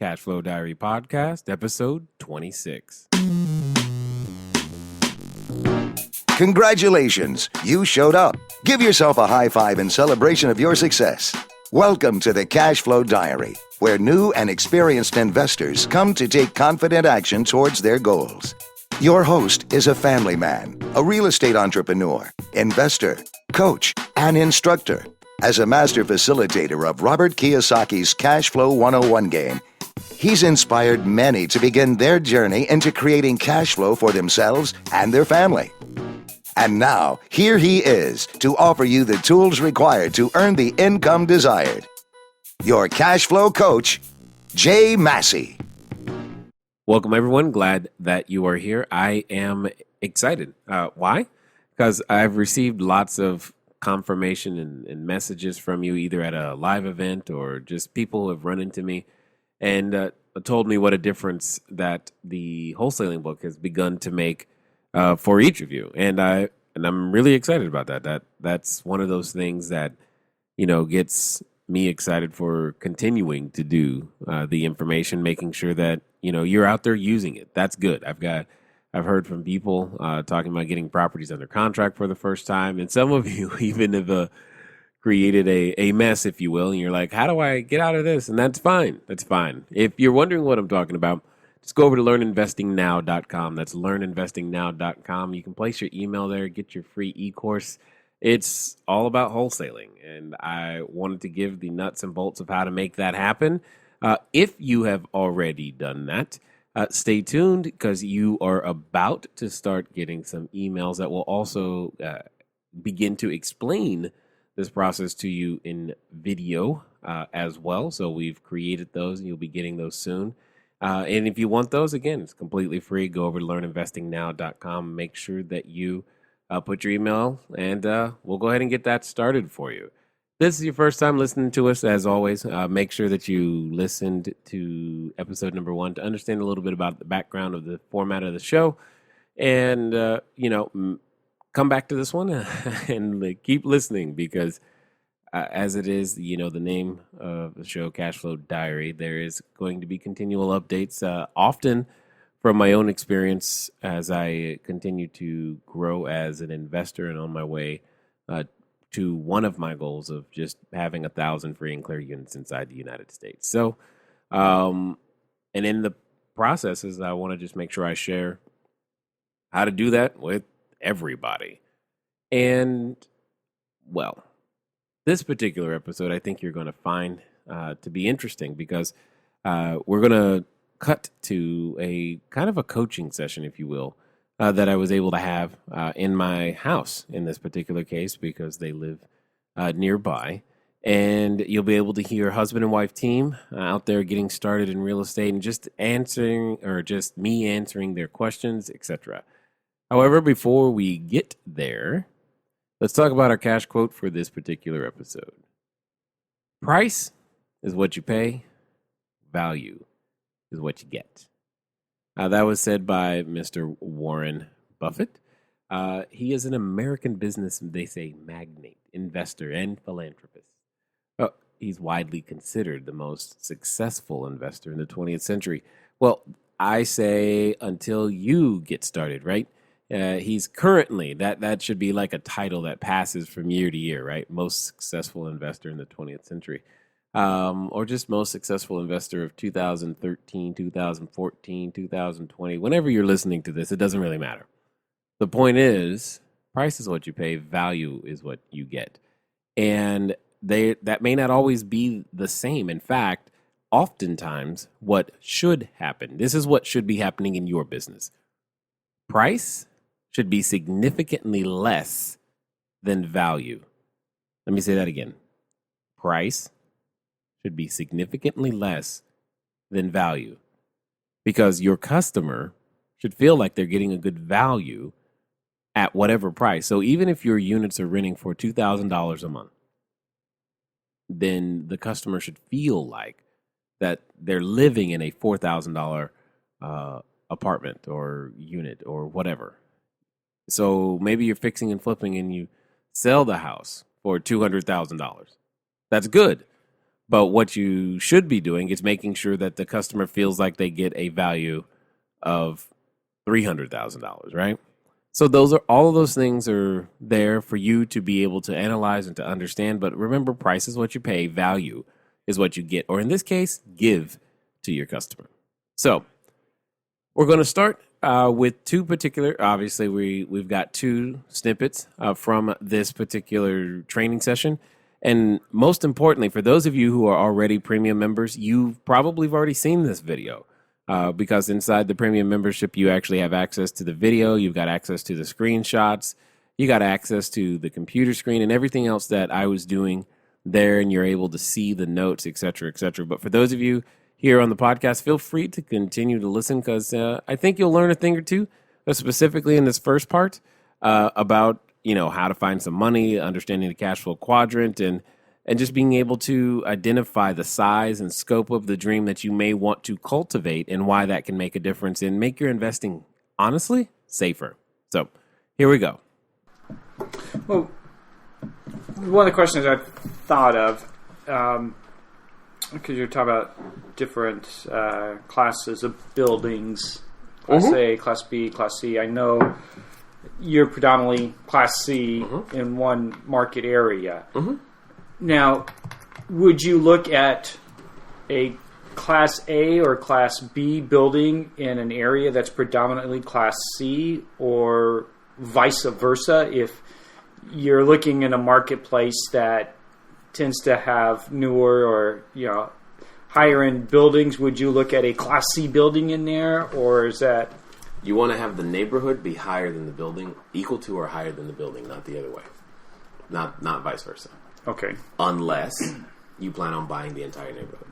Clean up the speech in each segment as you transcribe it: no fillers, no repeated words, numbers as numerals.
Cashflow Diary Podcast, episode 26. Congratulations, you showed up. Give yourself a high five in celebration of your success. Welcome to the Cashflow Diary, where new and experienced investors come to take confident action towards their goals. Your host is a family man, a real estate entrepreneur, investor, coach, and instructor. As a master facilitator of Robert Kiyosaki's Cashflow 101 game, he's inspired many to begin their journey into creating cash flow for themselves and their family. And now, here he is to offer you the tools required to earn the income desired. Your cash flow coach, Jay Massey. Welcome, everyone. Glad that you are here. I am excited. Why? Because I've received lots of confirmation and messages from you, either at a live event or just people who have run into me and told me what a difference that the wholesaling book has begun to make for each of you. And I'm really excited about that. That's one of those things that, gets me excited for continuing to do the information, making sure that, you're out there using it. That's good. I've heard from people talking about getting properties under contract for the first time. And some of you even have created a mess, if you will. And you're like, how do I get out of this? And that's fine. That's fine. If you're wondering what I'm talking about, just go over to learninvestingnow.com. That's learninvestingnow.com. You can place your email there, get your free e-course. It's all about wholesaling. And I wanted to give the nuts and bolts of how to make that happen. If you have already done that, stay tuned because you are about to start getting some emails that will also begin to explain this process to you in video as well. So we've created those and you'll be getting those soon. And if you want those, again, it's completely free. Go over to learninvestingnow.com. Make sure that you put your email and we'll go ahead and get that started for you. This is your first time listening to us, as always. Make sure that you listened to episode number 1 to understand a little bit about the background of the format of the show. And, come back to this one and keep listening because as it is, the name of the show, Cashflow Diary, there is going to be continual updates, often from my own experience as I continue to grow as an investor and on my way to one of my goals of just having 1,000 free and clear units inside the United States. So, and in the processes, I want to just make sure I share how to do that with everybody. And, well, this particular episode, I think you're going to find to be interesting because we're going to cut to a kind of a coaching session, if you will, that I was able to have in my house in this particular case because they live nearby. And you'll be able to hear husband and wife team out there getting started in real estate and just answering or just me answering their questions, etc. However, before we get there, let's talk about our cash quote for this particular episode. Price is what you pay. Value is what you get. That was said by Mr. Warren Buffett. He is an American business, they say, magnate, investor, and philanthropist. He's widely considered the most successful investor in the 20th century. Well, I say until you get started, right? He's currently, that should be like a title that passes from year to year, right? Most successful investor in the 20th century. Or just most successful investor of 2013, 2014, 2020. Whenever you're listening to this, it doesn't really matter. The point is, price is what you pay, value is what you get. And that may not always be the same. In fact, oftentimes what should happen, this is what should be happening in your business. Price should be significantly less than value. Let me say that again. Price should be significantly less than value because your customer should feel like they're getting a good value at whatever price. So even if your units are renting for $2,000 a month, then the customer should feel like that they're living in a $4,000 apartment or unit or whatever. So maybe you're fixing and flipping and you sell the house for $200,000. That's good. But what you should be doing is making sure that the customer feels like they get a value of $300,000, right? So all of those things are there for you to be able to analyze and to understand. But remember, price is what you pay, value is what you get, or in this case, give to your customer. So we're going to start with two particular. Obviously, we've got two snippets from this particular training session. And most importantly, for those of you who are already premium members, you probably have already seen this video because inside the premium membership, you actually have access to the video. You've got access to the screenshots. You got access to the computer screen and everything else that I was doing there. And you're able to see the notes, et cetera, et cetera. But for those of you here on the podcast, feel free to continue to listen because I think you'll learn a thing or two, specifically in this first part about how to find some money, understanding the cash flow quadrant, and just being able to identify the size and scope of the dream that you may want to cultivate and why that can make a difference and make your investing, honestly, safer. So here we go. Well, one of the questions I've thought of, because you're talking about different classes of buildings, Class A, Class B, Class C. I know you're predominantly Class C in one market area. Now, would you look at a Class A or Class B building in an area that's predominantly Class C, or vice versa? If you're looking in a marketplace that tends to have newer or higher end buildings, would you look at a Class C building in there, or is that? You want to have the neighborhood be higher than the building, equal to or higher than the building, not the other way, not vice versa. Okay. Unless you plan on buying the entire neighborhood.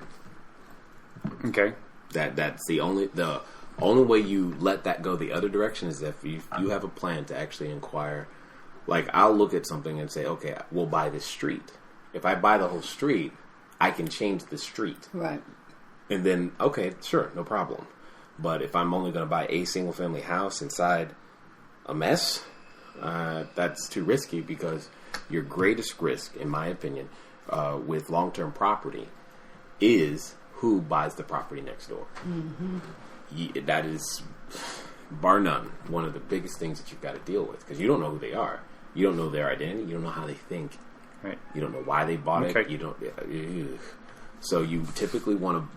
Okay. That's the only way you let that go the other direction is if you have a plan to actually inquire. Like, I'll look at something and say, okay, we'll buy this street. If I buy the whole street, I can change the street. Right. And then, okay, sure, no problem. But if I'm only going to buy a single-family house inside a mess, that's too risky because your greatest risk, in my opinion, with long-term property is who buys the property next door. That is, bar none, one of the biggest things that you've got to deal with because you don't know who they are. You don't know their identity. You don't know how they think. Right. You don't know why they bought it. You don't. So you typically want to.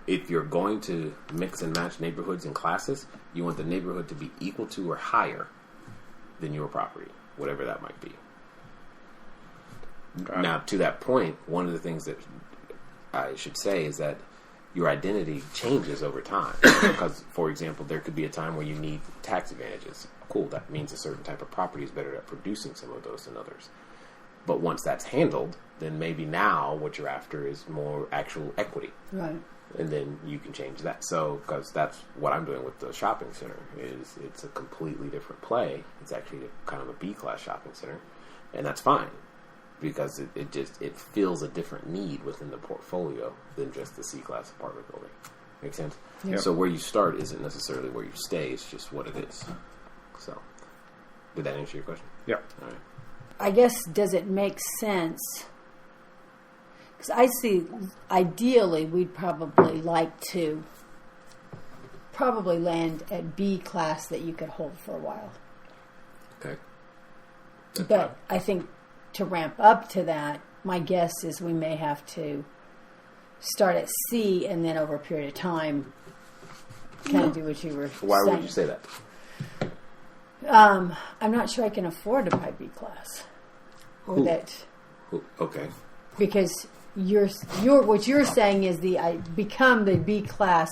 If you're going to mix and match neighborhoods and classes, you want the neighborhood to be equal to or higher than your property, whatever that might be. Now, to that point, one of the things that I should say is that your identity changes over time. Because, for example, there could be a time where you need tax advantages. Cool, that means a certain type of property is better at producing some of those than others. But once that's handled, then maybe now what you're after is more actual equity. Right. And then you can change that. So, because that's what I'm doing with the shopping center, is it's a completely different play. It's actually kind of a B-class shopping center, and that's fine because it fills a different need within the portfolio than just the C-class apartment building. Make sense? Yep. So where you start isn't necessarily where you stay. It's just what it is. So, did that answer your question? Yeah. All right. I guess, does it make sense? Because I see, ideally, we'd probably like to land at B class that you could hold for a while. Okay. But I think to ramp up to that, my guess is we may have to start at C and then over a period of time kind of do what you were saying. Why would you say that? I'm not sure I can afford to buy B class. Or that. Okay. Because what you're saying is I become the B class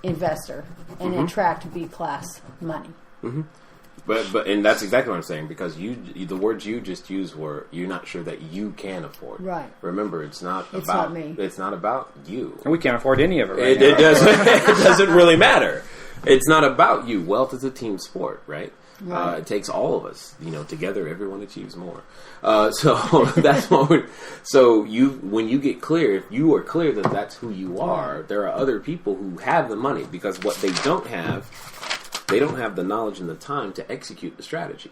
investor and attract B class money. Mm-hmm. But and that's exactly what I'm saying because the words you just used were you're not sure that you can afford. Right. Remember, it's not me. It's not about you. And we can't afford any of it. It doesn't. It doesn't really matter. It's not about you. Wealth is a team sport, right? Right. It takes all of us. Together, everyone achieves more. So that's what. When you get clear, if you are clear that that's who you are, there are other people who have the money because what they don't have the knowledge and the time to execute the strategy.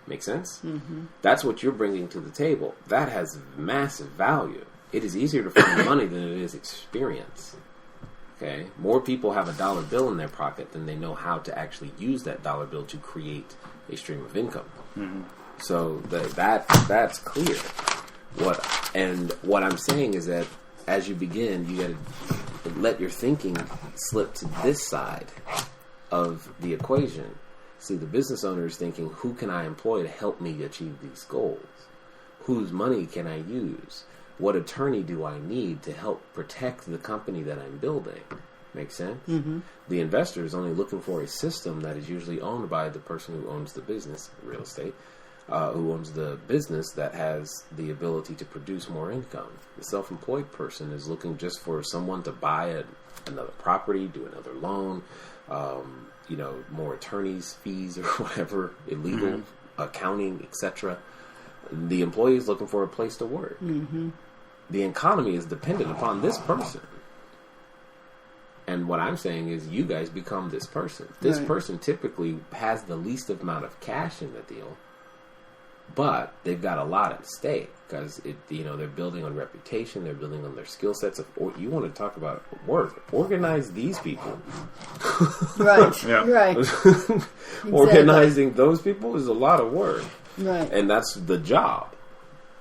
Make sense? Mm-hmm. That's what you're bringing to the table. That has massive value. it is easier to find money than it is experience. Okay, more people have a dollar bill in their pocket than they know how to actually use that dollar bill to create a stream of income. Mm-hmm. So that's clear. What I'm saying is that as you begin, you got to let your thinking slip to this side of the equation. See, the business owner is thinking, who can I employ to help me achieve these goals? Whose money can I use? What attorney do I need to help protect the company that I'm building? Make sense? Mm-hmm. The investor is only looking for a system that is usually owned by the person who owns the business, real estate, who owns the business that has the ability to produce more income. The self-employed person is looking just for someone to buy another property, do another loan, more attorney's fees or whatever, illegal accounting, etc. The employee is looking for a place to work. Mm-hmm. The economy is dependent upon this person. And what I'm saying is you guys become this person. This person typically has the least amount of cash in the deal, but they've got a lot at stake because they're building on reputation, they're building on their skill sets. You want to talk about work? Organize these people. Right. Yeah. Right. Organizing those people is a lot of work. Right. And that's the job,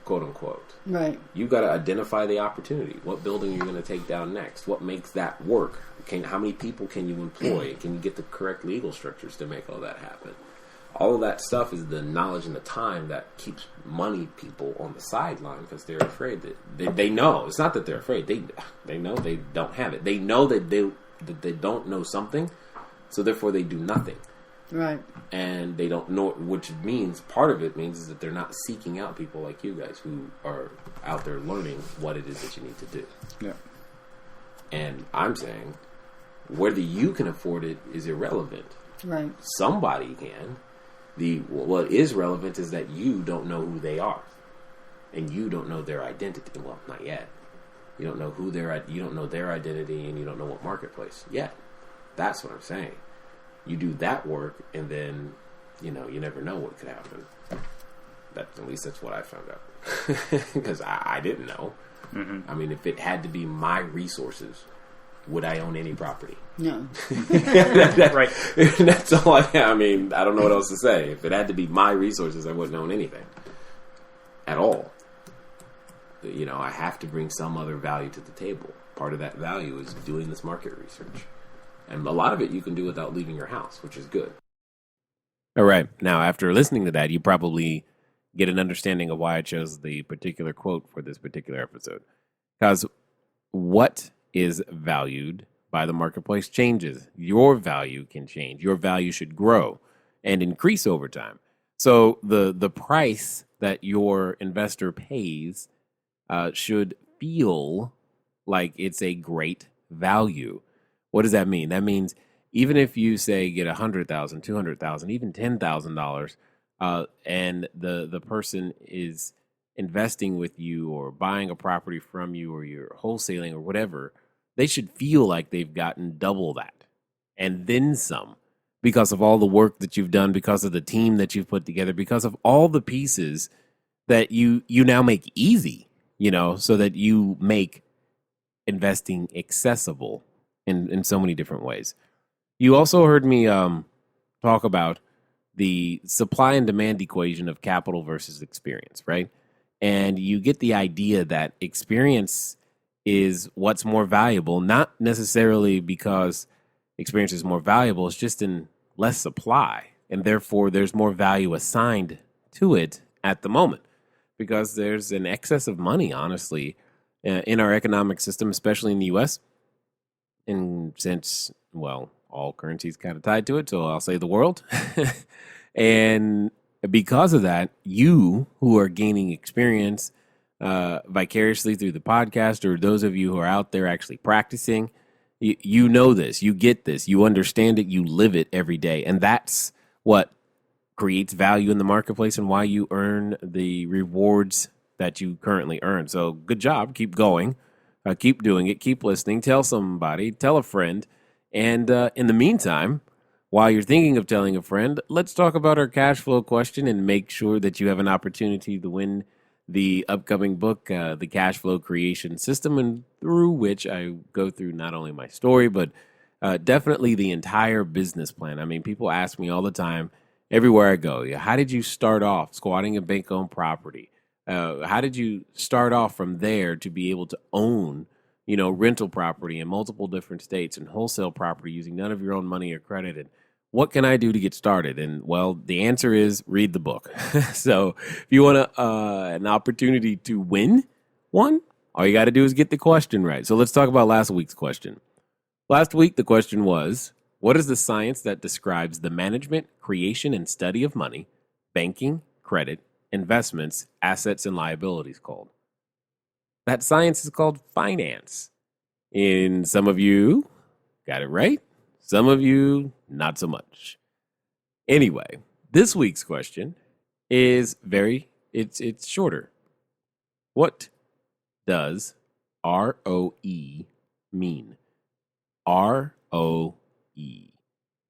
quote unquote. Right. You got to identify the opportunity. What building you're going to take down next? What makes that work? How many people can you employ? Can you get the correct legal structures to make all that happen? All of that stuff is the knowledge and the time that keeps money people on the sideline because they're afraid that they know. It's not that they're afraid. They know they don't have it. They know that they don't know something, so therefore they do nothing. Right. And they don't know, which means part of it means is that they're not seeking out people like you guys who are out there learning what it is that you need to do. Yeah. And I'm saying whether you can afford it is irrelevant. Right. Somebody can. What is relevant is that you don't know who they are, and you don't know their identity. Well, not yet. You don't know you don't know their identity, and you don't know what marketplace yet. That's what I'm saying. You do that work, and then you never know what could happen. At least that's what I found out because I didn't know. Mm-hmm. I mean, if it had to be my resources, would I own any property? No. Right. That's all I mean, I don't know what else to say. If it had to be my resources, I wouldn't own anything. At all. I have to bring some other value to the table. Part of that value is doing this market research. And a lot of it you can do without leaving your house, which is good. All right. Now, after listening to that, you probably get an understanding of why I chose the particular quote for this particular episode. Because what is valued by the marketplace changes. Your value can change. Your value should grow and increase over time. So the price that your investor pays should feel like it's a great value. What does that mean? That means even if you say get $100,000, $200,000, even $10,000, and the person is investing with you or buying a property from you or you're wholesaling or whatever, they should feel like they've gotten double that and then some because of all the work that you've done, because of the team that you've put together, because of all the pieces that you now make easy, so that you make investing accessible in so many different ways. You also heard me talk about the supply and demand equation of capital versus experience, right? And you get the idea that experience is what's more valuable, not necessarily because experience is more valuable, it's just in less supply. And therefore, there's more value assigned to it at the moment because there's an excess of money, honestly, in our economic system, especially in the U.S. And since, all currencies kind of tied to it, so I'll say the world. And because of that, you who are gaining experience vicariously through the podcast, or those of you who are out there actually practicing, you know this, you get this, you understand it, you live it every day. And that's what creates value in the marketplace and why you earn the rewards that you currently earn. So good job. Keep going. Keep doing it. Keep listening. Tell somebody. Tell a friend. And in the meantime, while you're thinking of telling a friend, let's talk about our cash flow question and make sure that you have an opportunity to win the upcoming book, The Cash Flow Creation System, and through which I go through not only my story, but definitely the entire business plan. I mean, people ask me all the time, everywhere I go, how did you start off squatting a bank-owned property? How did you start off from there to be able to own, rental property in multiple different states and wholesale property using none of your own money or credit? And what can I do to get started? And well, the answer is read the book. So if you want an opportunity to win one, all you got to do is get the question right. So let's talk about last week's question. Last week, the question was, what is the science that describes the management, creation, and study of money, banking, credit, investments, assets, and liabilities called? That science is called finance. And some of you got it right. Some of you, not so much. Anyway, this week's question is it's shorter. What does ROE mean? ROE.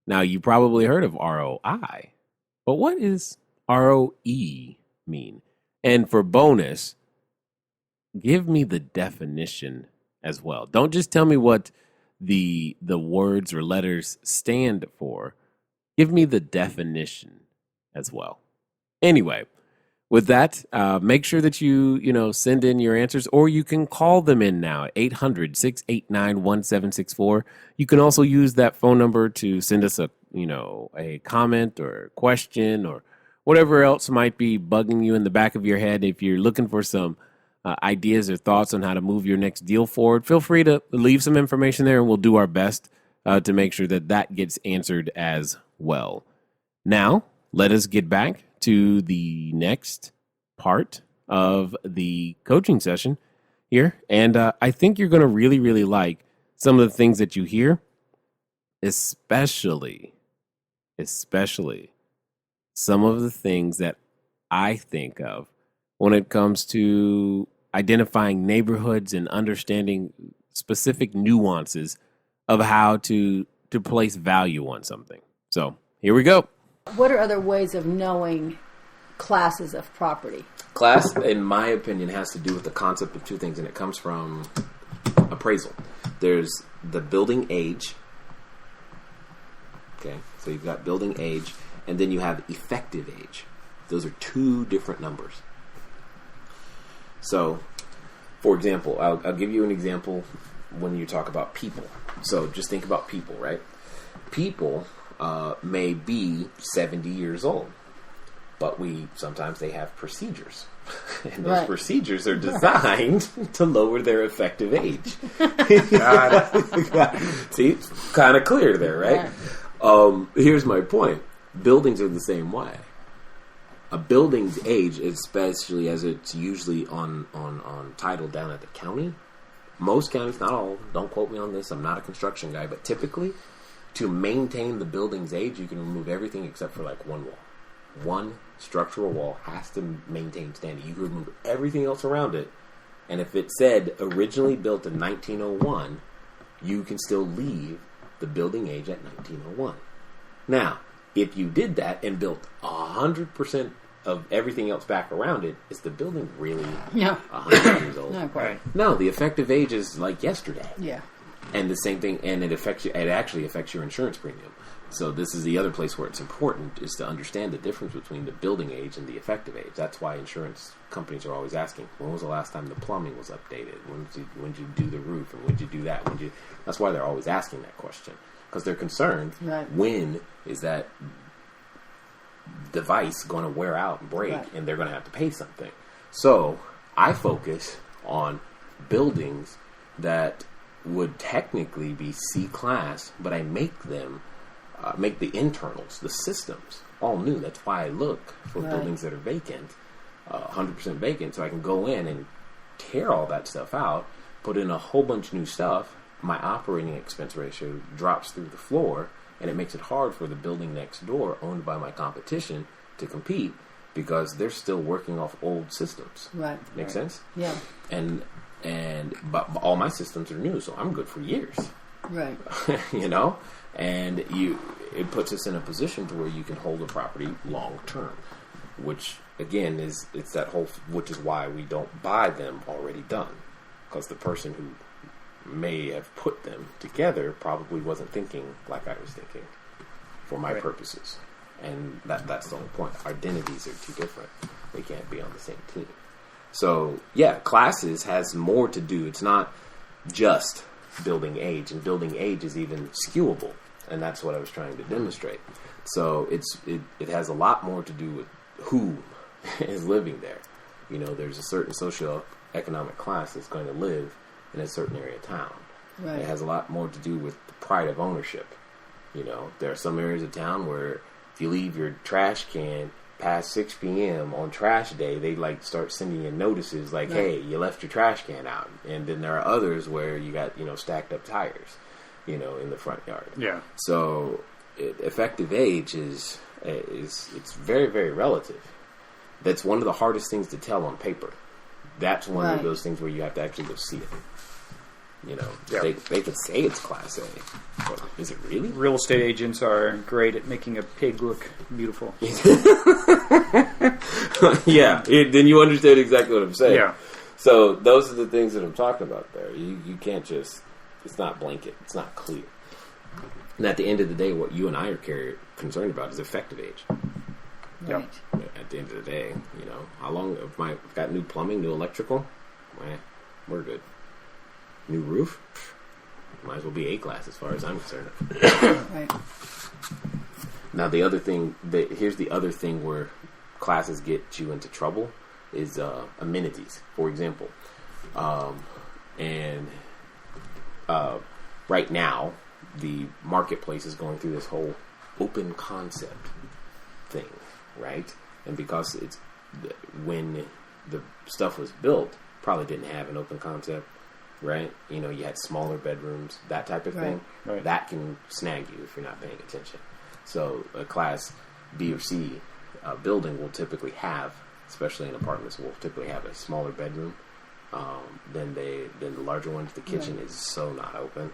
Now, you probably heard of ROI, but what is ROE mean? And for bonus, give me the definition as well. Don't just tell me what the words or letters stand for. Give me the definition as well. Anyway, with that, make sure that you send in your answers, or you can call them in now, 800-689-1764. You can also use that phone number to send us a comment or a question or whatever else might be bugging you in the back of your head. If you're looking for some ideas or thoughts on how to move your next deal forward, feel free to leave some information there, and we'll do our best to make sure that gets answered as well. Now, let us get back to the next part of the coaching session here. And I think you're going to really, really like some of the things that you hear, especially some of the things that I think of when it comes to identifying neighborhoods and understanding specific nuances of how to place value on something. So here we go. What are other ways of knowing classes of property? Class, in my opinion, has to do with the concept of two things, and it comes from appraisal. There's the building age. Okay, so you've got building age, and then you have effective age. Those are two different numbers. So, for example, I'll give you an example when you talk about people. So just think about people, right? People may be 70 years old, but sometimes they have procedures. And those procedures are designed to lower their effective age. See, kind of clear there, right? Here's my point. Buildings are the same way. A building's age, especially as it's usually on title down at the county, most counties, not all, don't quote me on this, I'm not a construction guy, but typically, to maintain the building's age, you can remove everything except for like one wall. One structural wall has to maintain standing. You can remove everything else around it, and if it said originally built in 1901, you can still leave the building age at 1901. Now, if you did that and built 100% of everything else back around it, is the building really 100 years old? Not quite. No, the effective age is like yesterday. Yeah. And the same thing, and it actually affects your insurance premium. So this is the other place where it's important, is to understand the difference between the building age and the effective age. That's why insurance companies are always asking, when was the last time the plumbing was updated? When did you do the roof? And when did you do that? That's why they're always asking that question. Because they're concerned, when is that device going to wear out and break, and they're going to have to pay something. So I focus on buildings that would technically be C class, but I make them make the internals, the systems, all new. That's why I look for buildings that are vacant, 100% vacant, so I can go in and tear all that stuff out, put in a whole bunch of new stuff. My operating expense ratio drops through the floor, and it makes it hard for the building next door, owned by my competition, to compete because they're still working off old systems. Right. Make sense? Yeah. But all my systems are new, so I'm good for years. Right. And it puts us in a position to where you can hold a property long term, which again, it's that whole, which is why we don't buy them already done, because the person who may have put them together probably wasn't thinking like I was thinking for my purposes. And that's the whole point. Our identities are too different. We can't be on the same team. So, yeah, classes has more to do. It's not just building age, and building age is even skewable. And that's what I was trying to demonstrate. So it has a lot more to do with who is living there. You know, there's a certain socioeconomic class that's going to live in a certain area of town. Right. It has a lot more to do with the pride of ownership. You know, there are some areas of town where if you leave your trash can past 6 p.m. on trash day, they like start sending you notices like, hey, you left your trash can out. And then there are others where you got, stacked up tires, in the front yard. Yeah. So effective age is it's very, very relative. That's one of the hardest things to tell on paper. That's one of those things where you have to actually go see it. They could say it's Class A, but is it really? Real estate agents are great at making a pig look beautiful. Yeah, then you understand exactly what I'm saying. Yeah. So those are the things that I'm talking about there. You can't just, it's not blanket, it's not clear. And at the end of the day, what you and I are concerned about is effective age. Right. At the end of the day, how long, if I've got new plumbing, new electrical, we're good. New roof, might as well be A-class as far as I'm concerned. Right. Now the other thing, here's the other thing where classes get you into trouble is amenities, for example. Right now, the marketplace is going through this whole open concept thing, right? And because it's when the stuff was built, probably didn't have an open concept. Right? You had smaller bedrooms, that type of thing. Right. That can snag you if you're not paying attention. So a Class B or C building will typically have, especially in apartments, will typically have a smaller bedroom than the larger ones. The kitchen is so not open.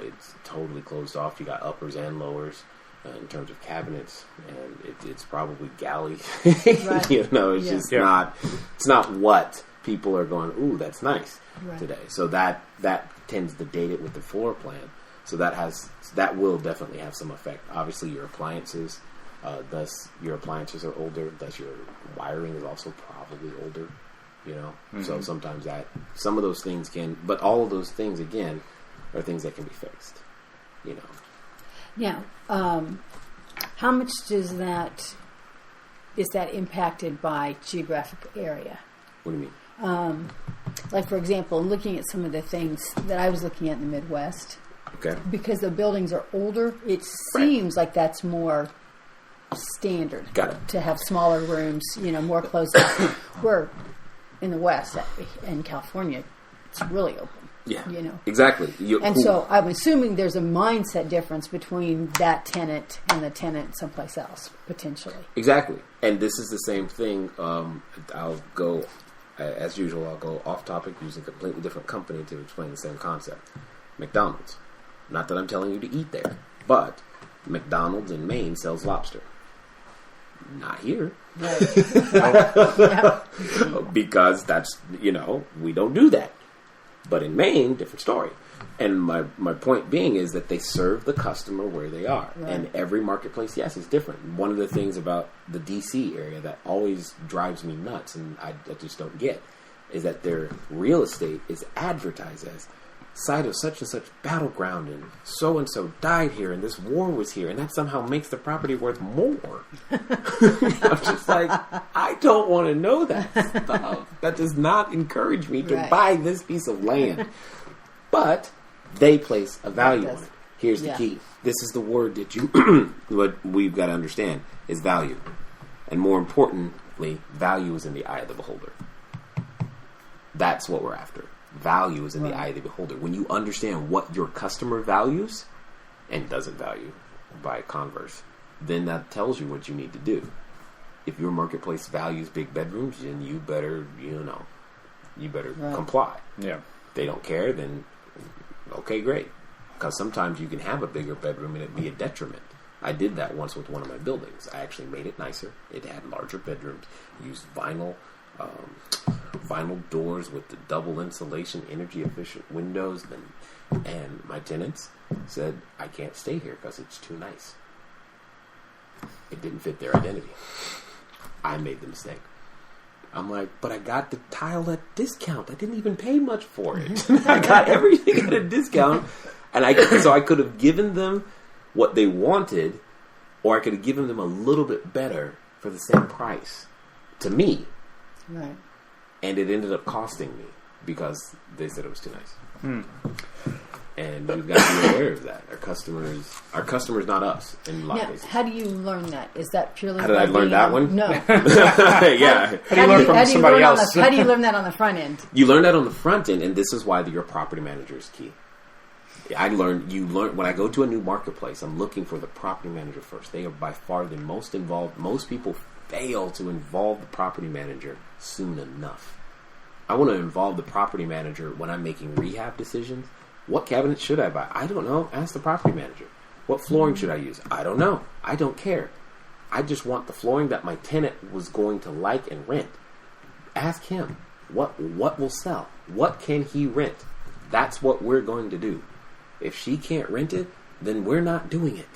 It's totally closed off. You got uppers and lowers in terms of cabinets, and it's probably galley. Right. It's just not. It's not what people are going, ooh, that's nice today. So that tends to date it with the floor plan. So that will definitely have some effect. Obviously, your appliances, thus your appliances are older. Thus your wiring is also probably older. Mm-hmm. So sometimes some of those things can, but all of those things again are things that can be fixed. Now, how much is that impacted by geographic area? What do you mean? Like, for example, looking at some of the things that I was looking at in the Midwest. Okay. Because the buildings are older, it seems like that's more standard. Got it. To have smaller rooms, more closed off. Where in the West, in California, it's really open. Yeah. Exactly. So I'm assuming there's a mindset difference between that tenant and the tenant someplace else, potentially. Exactly. And this is the same thing. I'll go... As usual, I'll go off topic using a completely different company to explain the same concept. McDonald's. Not that I'm telling you to eat there, but McDonald's in Maine sells lobster. Not here. Right. Because that's, we don't do that. But in Maine, different story. And my point being is that they serve the customer where they are. Right. And every marketplace, yes, is different. One of the things about the D.C. area that always drives me nuts, and I just don't get, is that their real estate is advertised as site of such and such battleground, and so died here, and this war was here, and that somehow makes the property worth more. I'm just like, I don't want to know that stuff. That does not encourage me to buy this piece of land. But they place a value on it. Here's the key. This is the word that what we've got to understand is value. And more importantly, value is in the eye of the beholder. That's what we're after. Value is in the eye of the beholder. When you understand what your customer values and doesn't value by converse, then that tells you what you need to do. If your marketplace values big bedrooms, then you better, comply. Yeah. If they don't care, then okay, great. Because sometimes you can have a bigger bedroom and it be a detriment. I did that once with one of my buildings. I actually made it nicer. It had larger bedrooms, used vinyl doors with the double insulation, energy efficient windows. And my tenants said, I can't stay here because it's too nice. It didn't fit their identity. I made the mistake. I'm like, but I got the tile at discount. I didn't even pay much for it. I got everything at a discount. And so I could have given them what they wanted, or I could have given them a little bit better for the same price to me. Right. And it ended up costing me because they said it was too nice. And we've got to be aware of that. Our customers, not us. In a lot of cases. How do you learn that? Is that purely? How did I learn that one? No. Yeah. How do you learn from somebody else? How do you learn that on the front end? You learn that on the front end, and this is why your property manager is key. You learn when I go to a new marketplace, I'm looking for the property manager first. They are by far the most involved. Most people fail to involve the property manager soon enough. I want to involve the property manager when I'm making rehab decisions. What cabinet should I buy? I don't know. Ask the property manager. What flooring should I use? I don't know. I don't care. I just want the flooring that my tenant was going to like and rent. Ask him. What will sell? What can he rent? That's what we're going to do. If she can't rent it, then we're not doing it.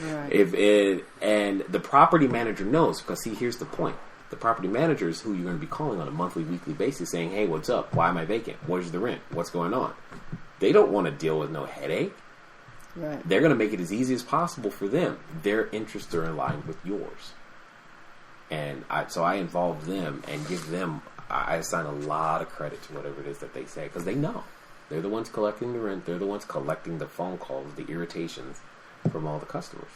Right. And the property manager knows, because here's the point. The property manager is who you're going to be calling on a monthly, weekly basis saying, hey, what's up? Why am I vacant? Where's the rent? What's going on? They don't want to deal with no headache. Right. They're going to make it as easy as possible for them. Their interests are aligned with yours. And so I involve them and give them, I assign a lot of credit to whatever it is that they say, because they know. They're the ones collecting the rent. They're the ones collecting the phone calls, the irritations from all the customers.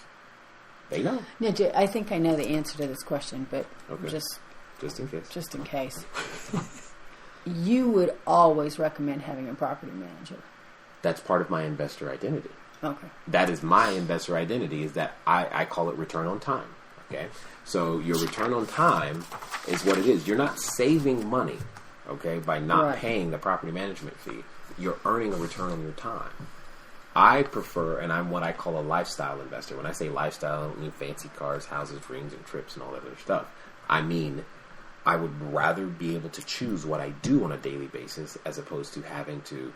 They know. Yeah, I think I know the answer to this question, but just in case. Just in case. You would always recommend having a property manager. That's part of my investor identity. Okay. That is my investor identity, is that I call it return on time. Okay? So your return on time is what it is. You're not saving money, okay, by not paying the property management fee. You're earning a return on your time. I prefer, and I'm what I call a lifestyle investor. When I say lifestyle, I don't mean fancy cars, houses, rings, and trips, and all that other stuff. I mean, I would rather be able to choose what I do on a daily basis as opposed to having to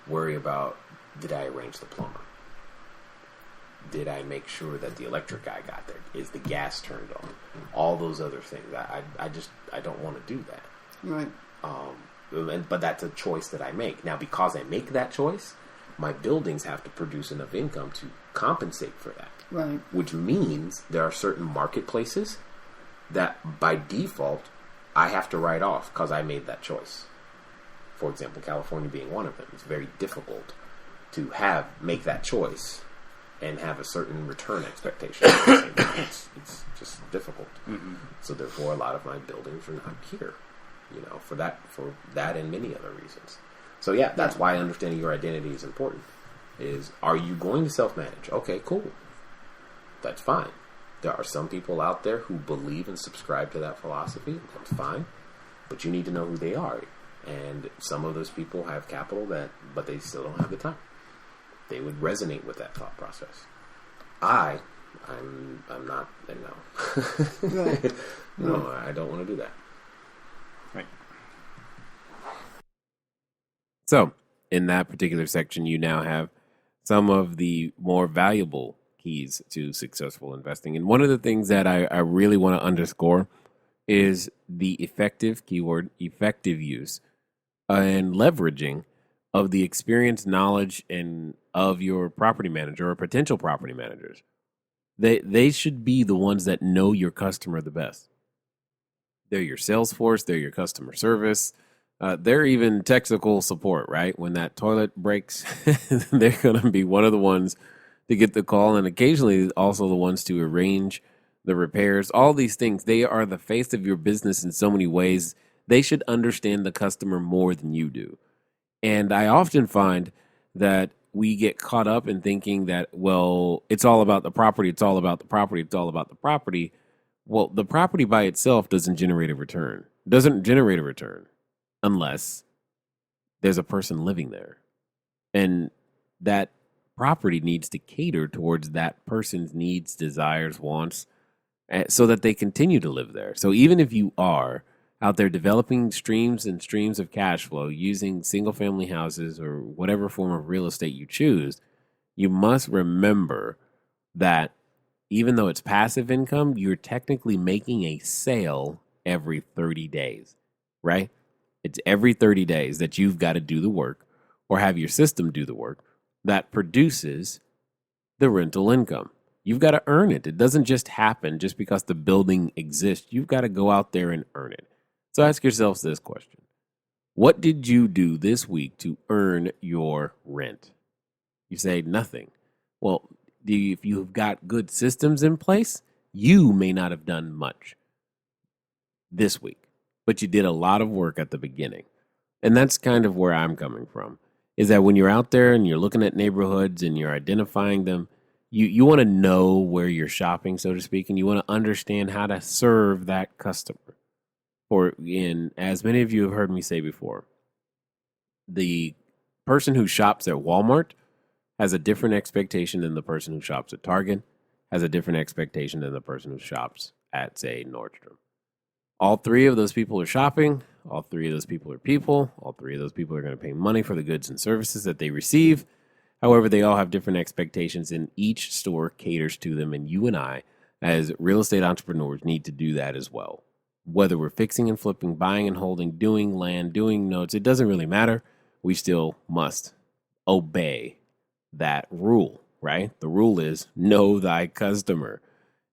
worry about, did I arrange the plumber? Did I make sure that the electric guy got there? Is the gas turned on? All those other things. I don't want to do that. Right. But that's a choice that I make. Now, because I make that choice, my buildings have to produce enough income to compensate for that. Right. Which means there are certain marketplaces that by default I have to write off because I made that choice. For example, California being one of them. It's very difficult to make that choice and have a certain return expectation. It's just difficult. Mm-hmm. So therefore, a lot of my buildings are not here. For that and many other reasons. So yeah, that's why understanding your identity is important. Are you going to self-manage? Okay, cool. That's fine. There are some people out there who believe and subscribe to that philosophy. That's fine. But you need to know who they are. And some of those people have capital but they still don't have the time. They would resonate with that thought process. I'm not, no. Right. No, I don't want to do that. Right. So, in that particular section, you now have some of the more valuable keys to successful investing. And one of the things that I really want to underscore is the effective use and leveraging of the experience, knowledge, and of your property manager or potential property managers. They should be the ones that know your customer the best. They're your sales force. They're your customer service. They're even technical support, right? When that toilet breaks, they're going to be one of the ones to get the call, and occasionally also the ones to arrange the repairs. All these things, they are the face of your business in so many ways. They should understand the customer more than you do. And I often find that we get caught up in thinking that, well, it's all about the property. It's all about the property. It's all about the property. Well, the property by itself doesn't generate a return. Doesn't generate a return unless there's a person living there. And that property needs to cater towards that person's needs, desires, wants, so that they continue to live there. So even if you are out there developing streams and streams of cash flow using single family houses or whatever form of real estate you choose, you must remember that even though it's passive income, you're technically making a sale every 30 days, right? It's every 30 days that you've got to do the work or have your system do the work that produces the rental income. You've got to earn it. It doesn't just happen just because the building exists. You've got to go out there and earn it. So ask yourselves this question. What did you do this week to earn your rent? You say nothing. Well, if you've got good systems in place, you may not have done much this week, but you did a lot of work at the beginning. And that's kind of where I'm coming from, is that when you're out there and you're looking at neighborhoods and you're identifying them, you want to know where you're shopping, so to speak, and you want to understand how to serve that customer. As many of you have heard me say before, the person who shops at Walmart has a different expectation than the person who shops at Target, has a different expectation than the person who shops at, say, Nordstrom. All three of those people are shopping. All three of those people are people. All three of those people are going to pay money for the goods and services that they receive. However, they all have different expectations, and each store caters to them. And you and I, as real estate entrepreneurs, need to do that as well. Whether we're fixing and flipping, buying and holding, doing land, doing notes, it doesn't really matter. We still must obey that rule, right? The rule is know thy customer,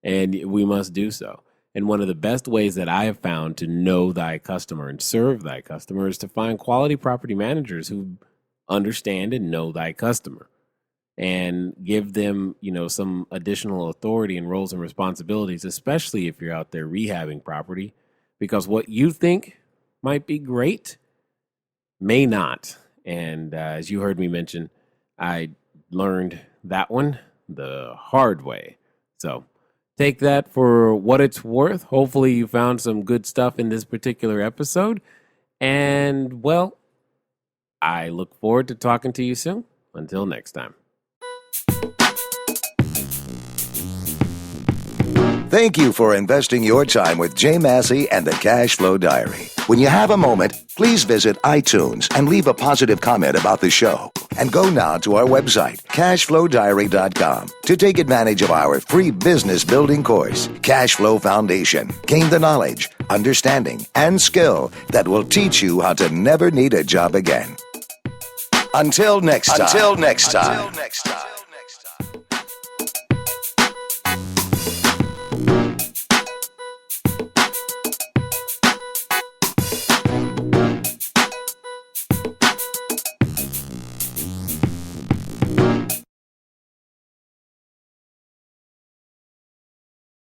and we must do so. And one of the best ways that I have found to know thy customer and serve thy customer is to find quality property managers who understand and know thy customer and give them, some additional authority and roles and responsibilities, especially if you're out there rehabbing property, because what you think might be great may not. And as you heard me mention, I learned that one the hard way. So take that for what it's worth. Hopefully you found some good stuff in this particular episode. And, well, I look forward to talking to you soon. Until next time. Thank you for investing your time with Jay Massey and the Cash Flow Diary. When you have a moment, please visit iTunes and leave a positive comment about the show. And go now to our website, CashFlowDiary.com, to take advantage of our free business building course, Cash Flow Foundation. Gain the knowledge, understanding, and skill that will teach you how to never need a job again. Until next time.